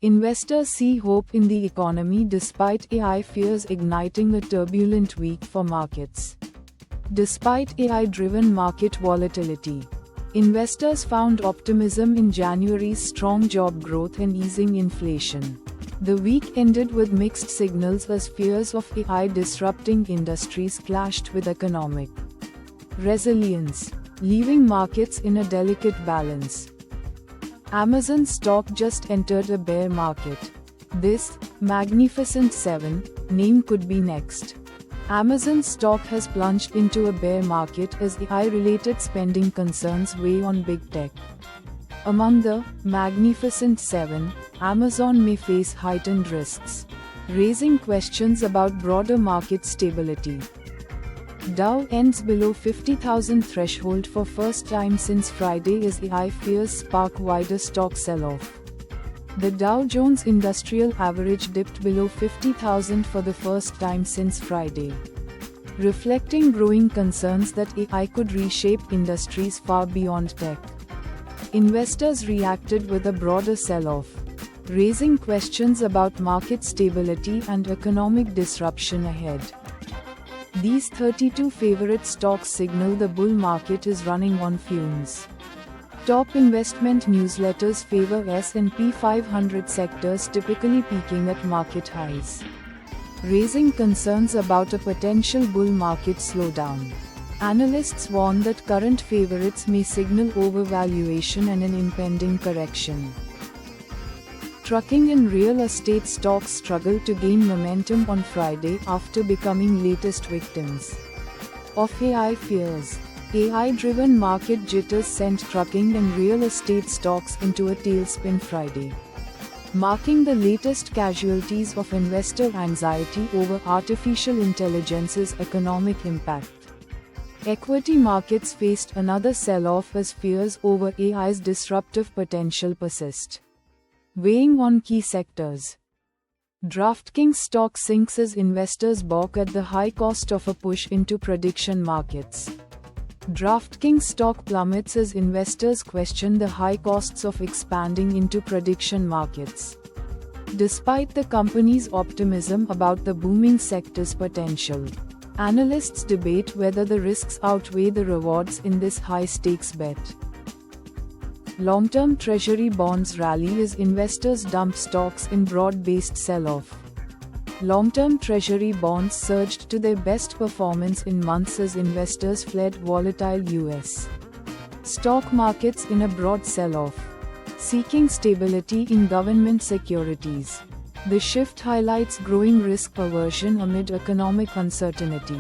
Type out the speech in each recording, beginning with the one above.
Investors see hope in the economy despite AI fears igniting a turbulent week for markets. Despite AI-driven market volatility, investors found optimism in January's strong job growth and easing inflation. The week ended with mixed signals as fears of AI disrupting industries clashed with economic resilience, leaving markets in a delicate balance. Amazon stock just entered a bear market. This Magnificent Seven name could be next. Amazon stock has plunged into a bear market as AI-related spending concerns weigh on big tech. Among the Magnificent Seven, Amazon may face heightened risks, raising questions about broader market stability. Dow ends below 50,000 threshold for first time since Friday as AI fears spark wider stock sell-off. The Dow Jones Industrial Average dipped below 50,000 for the first time since Friday, reflecting growing concerns that AI could reshape industries far beyond tech. Investors reacted with a broader sell-off, raising questions about market stability and economic disruption ahead. These 32 favorite stocks signal the bull market is running on fumes. Top investment newsletters favor S&P 500 sectors typically peaking at market highs, raising concerns about a potential bull market slowdown. Analysts warn that current favorites may signal overvaluation and an impending correction. Trucking and real estate stocks struggled to gain momentum on Friday after becoming latest victims of AI fears. AI-driven market jitters sent trucking and real estate stocks into a tailspin Friday, marking the latest casualties of investor anxiety over artificial intelligence's economic impact. Equity markets faced another sell-off as fears over AI's disruptive potential persist, weighing on key sectors. DraftKings stock sinks as investors balk at the high cost of a push into prediction markets. DraftKings stock plummets as investors question the high costs of expanding into prediction markets, despite the company's optimism about the booming sector's potential. Analysts debate whether the risks outweigh the rewards in this high-stakes bet. Long-term Treasury bonds rally as investors dump stocks in broad-based sell-off. Long-term Treasury bonds surged to their best performance in months as investors fled volatile U.S. stock markets in a broad sell-off, seeking stability in government securities. The shift highlights growing risk aversion amid economic uncertainty.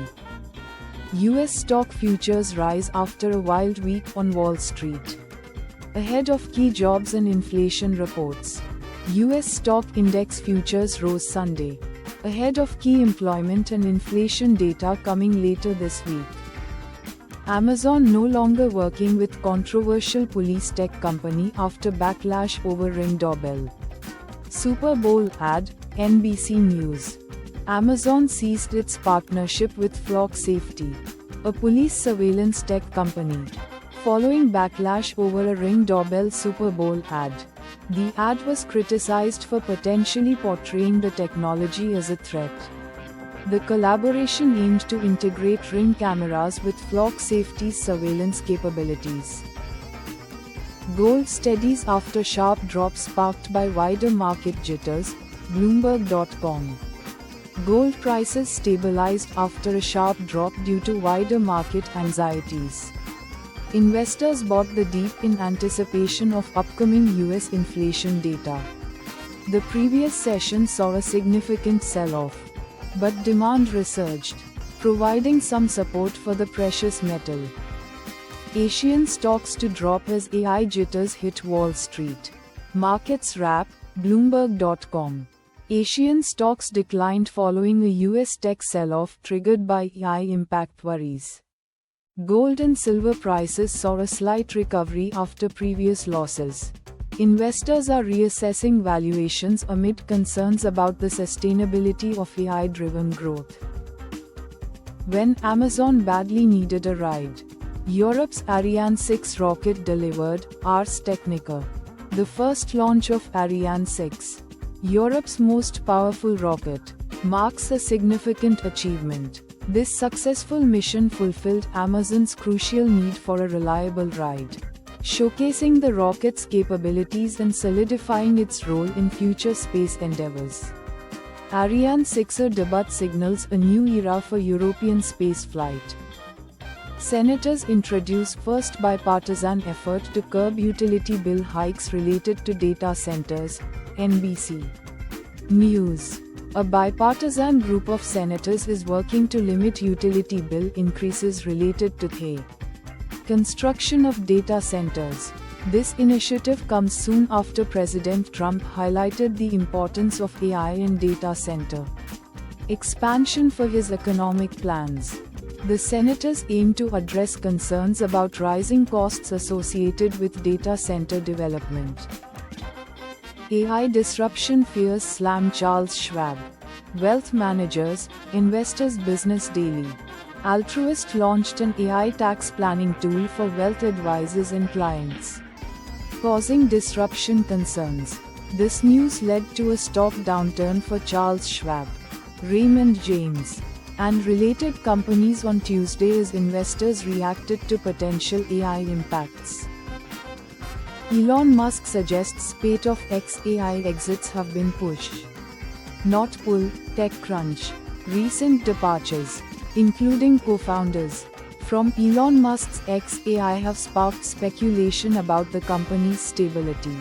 U.S. stock futures rise after a wild week on Wall Street, ahead of key jobs and inflation reports. U.S. stock index futures rose Sunday, ahead of key employment and inflation data coming later this week. Amazon no longer working with controversial police tech company after backlash over Ring doorbell. Super Bowl ad, NBC News. Amazon ceased its partnership with Flock Safety, a police surveillance tech company, following backlash over a Ring doorbell Super Bowl ad. The ad was criticized for potentially portraying the technology as a threat. The collaboration aimed to integrate Ring cameras with Flock Safety's surveillance capabilities. Gold steadies after sharp drop sparked by wider market jitters, Bloomberg.com. Gold prices stabilized after a sharp drop due to wider market anxieties. Investors bought the dip in anticipation of upcoming US inflation data. The previous session saw a significant sell-off, but demand resurged, providing some support for the precious metal. Asian stocks to drop as AI jitters hit Wall Street. Markets wrap, Bloomberg.com. Asian stocks declined following a US tech sell-off triggered by AI impact worries. Gold and silver prices saw a slight recovery after previous losses. Investors are reassessing valuations amid concerns about the sustainability of AI-driven growth. When Amazon badly needed a ride. Europe's Ariane 6 rocket delivered, Ars Technica. The first launch of Ariane 6, Europe's most powerful rocket, marks a significant achievement. This successful mission fulfilled Amazon's crucial need for a reliable ride, showcasing the rocket's capabilities and solidifying its role in future space endeavors. Ariane 6 debut signals a new era for European spaceflight. Senators introduce first bipartisan effort to curb utility bill hikes related to data centers, NBC News. A bipartisan group of senators is working to limit utility bill increases related to the construction of data centers. This initiative comes soon after President Trump highlighted the importance of AI and data center expansion for his economic plans. The senators aim to address concerns about rising costs associated with data center development. AI disruption fears slam Charles Schwab. Wealth managers, investors. Business Daily. Altruist launched an AI tax planning tool for wealth advisors and clients, causing disruption concerns. This news led to a stock downturn for Charles Schwab, Raymond James, and related companies on Tuesday as investors reacted to potential AI impacts. Elon Musk suggests spate of XAI exits have been pushed, not pull. TechCrunch. Recent departures, including co-founders from Elon Musk's XAI, have sparked speculation about the company's stability.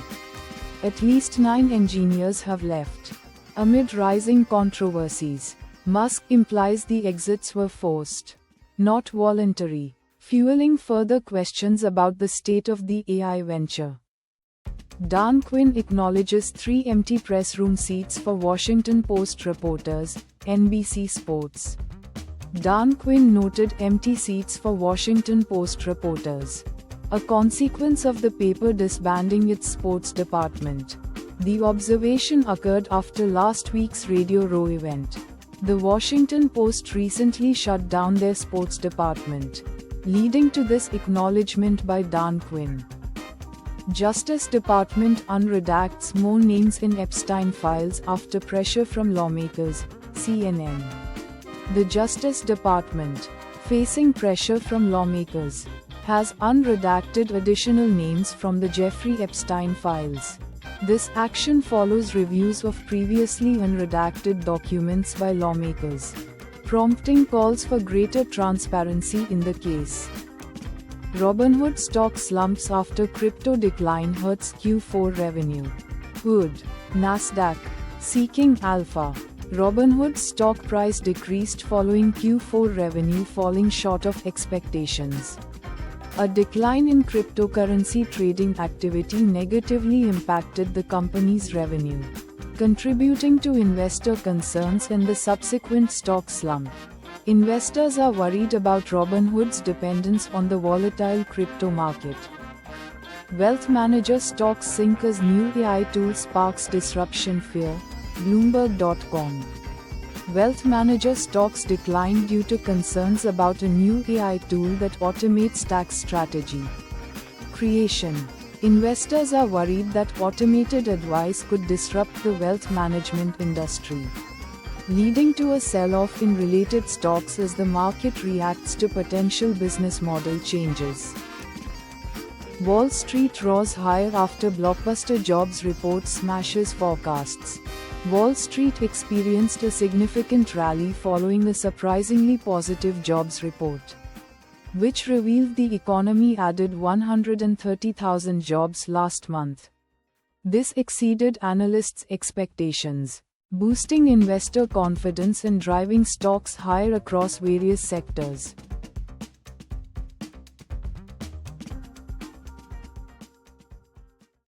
At least 9 engineers have left. Amid rising controversies, Musk implies the exits were forced, not voluntary, fueling further questions about the state of the AI venture. Dan Quinn acknowledges 3 empty press room seats for Washington Post reporters, NBC Sports. Dan Quinn noted empty seats for Washington Post reporters, a consequence of the paper disbanding its sports department. The observation occurred after last week's Radio Row event. The Washington Post recently shut down their sports department, leading to this acknowledgement by Dan Quinn. Justice Department unredacts more names in Epstein files after pressure from lawmakers, CNN. The Justice Department, facing pressure from lawmakers, has unredacted additional names from the Jeffrey Epstein files. This action follows reviews of previously unredacted documents by lawmakers, prompting calls for greater transparency in the case. Robinhood stock slumps after crypto decline hurts Q4 revenue. Hood, Nasdaq, seeking alpha. Robinhood's stock price decreased following Q4 revenue falling short of expectations. A decline in cryptocurrency trading activity negatively impacted the company's revenue, contributing to investor concerns and the subsequent stock slump. Investors are worried about Robinhood's dependence on the volatile crypto market. Wealth manager stocks sink as new AI tool sparks disruption fear, Bloomberg.com. Wealth manager stocks declined due to concerns about a new AI tool that automates tax strategy creation. Investors are worried that automated advice could disrupt the wealth management industry, leading to a sell-off in related stocks as the market reacts to potential business model changes. Wall Street roars higher after blockbuster jobs report smashes forecasts. Wall Street experienced a significant rally following a surprisingly positive jobs report, which revealed the economy added 130,000 jobs last month. This exceeded analysts' expectations, boosting investor confidence and driving stocks higher across various sectors.